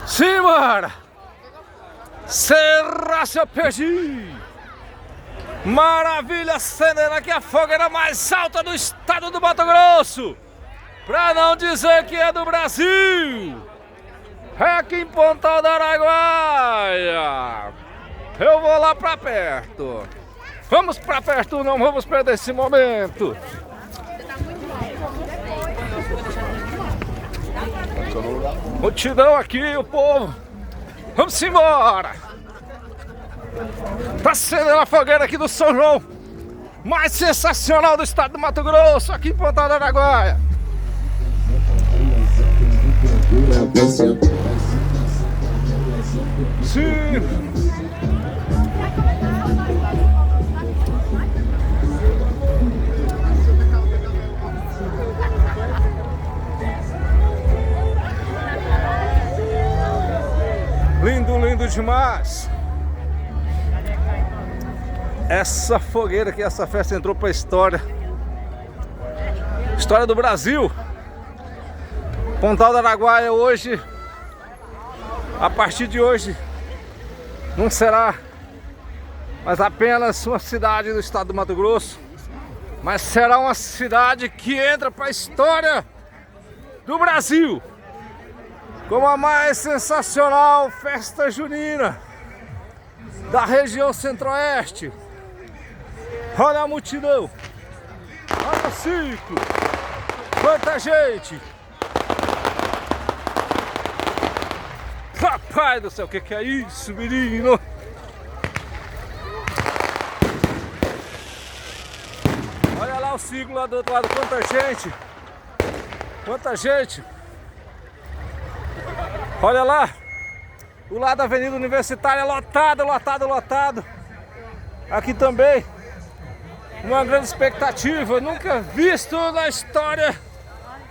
Simbora! Serra se eu perdi! Maravilha, acendendo aqui a fogueira mais alta do estado do Mato Grosso! Pra não dizer que é do Brasil! É aqui em Pontal do Araguaia! Eu vou lá pra perto! Vamos pra perto, não vamos perder esse momento! Multidão aqui, o povo! Vamos embora! Tá acendendo a fogueira aqui do São João mais sensacional do estado do Mato Grosso, aqui em Pontal do Araguaia! Sim! Lindo, lindo demais! Essa fogueira aqui, essa festa entrou pra história. História do Brasil. Pontal do Araguaia hoje, a partir de hoje, não será mais apenas uma cidade do estado do Mato Grosso, mas será uma cidade que entra para a história do Brasil como a mais sensacional festa junina da região centro-oeste. Olha a multidão, olha o ciclo, quanta gente! Rapaz do céu, o que é isso, menino? Olha lá o ciclo lá do outro lado, quanta gente! Quanta gente! Olha lá, o lado da Avenida Universitária lotado, lotado, lotado. Aqui também, uma grande expectativa, nunca visto na história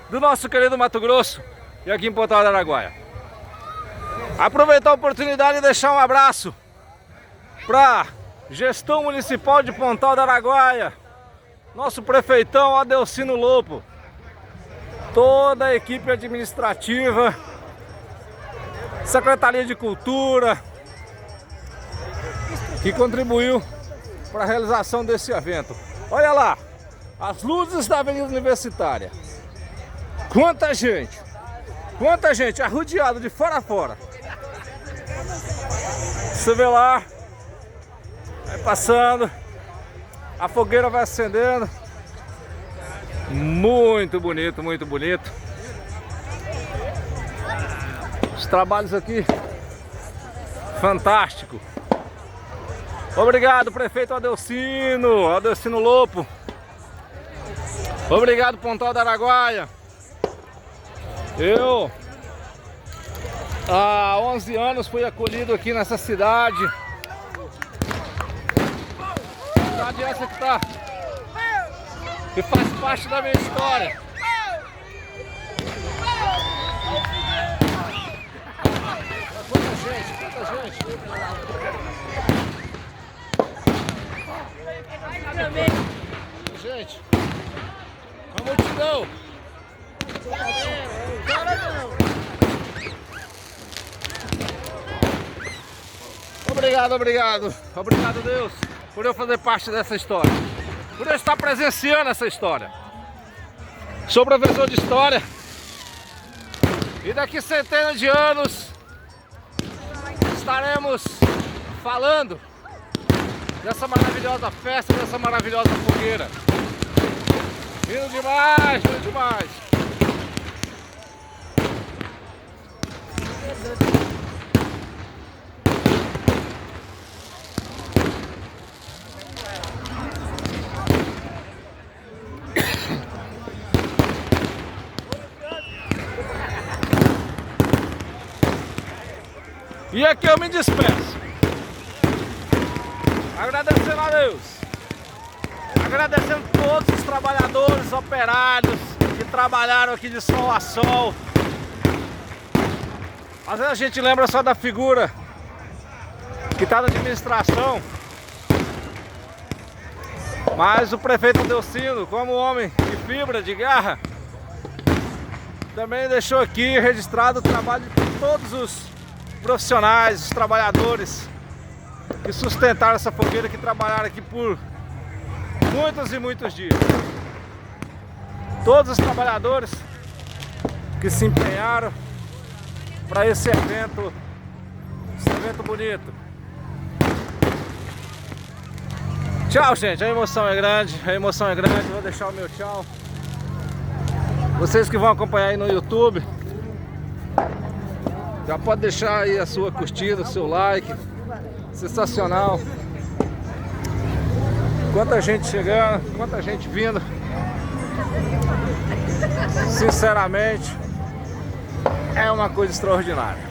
do nosso querido Mato Grosso e aqui em Pontal do Araguaia. Aproveitar a oportunidade e deixar um abraço para gestão municipal de Pontal do Araguaia, nosso prefeitão Adelcino Lopo, toda a equipe administrativa, Secretaria de Cultura, que contribuiu para a realização desse evento. Olha lá, as luzes da Avenida Universitária. Quanta gente arrodeada de fora a fora. Você vê lá, vai passando, a fogueira vai acendendo. Muito bonito, muito bonito. Os trabalhos aqui, fantástico. Obrigado, prefeito Adelcino Lopo. Obrigado, Pontal do Araguaia. Eu, há 11 anos, fui acolhido aqui nessa cidade. Cidade essa que faz parte da minha história. Quanta gente, quanta gente. Gente, uma multidão. Obrigado, obrigado. Obrigado, Deus, por eu fazer parte dessa história, por eu estar presenciando essa história. Sou professor de história e daqui centenas de anos estaremos falando dessa maravilhosa festa, dessa maravilhosa fogueira. Lindo demais, lindo demais. E aqui eu me despeço, agradecendo a Deus, agradecendo todos os trabalhadores, operários que trabalharam aqui de sol a sol. Às vezes a gente lembra só da figura que está na administração, mas o prefeito Adelcino, como homem de fibra, de garra, Também deixou aqui registrado o trabalho de todos os profissionais, os trabalhadores que sustentaram essa fogueira, que trabalharam aqui por muitos e muitos dias. Todos os trabalhadores que se empenharam para esse evento bonito. Tchau, gente, a emoção é grande, vou deixar o meu tchau. Vocês que vão acompanhar aí no YouTube, já pode deixar aí a sua curtida, o seu like. Sensacional. Quanta gente chegando, quanta gente vindo. Sinceramente, é uma coisa extraordinária.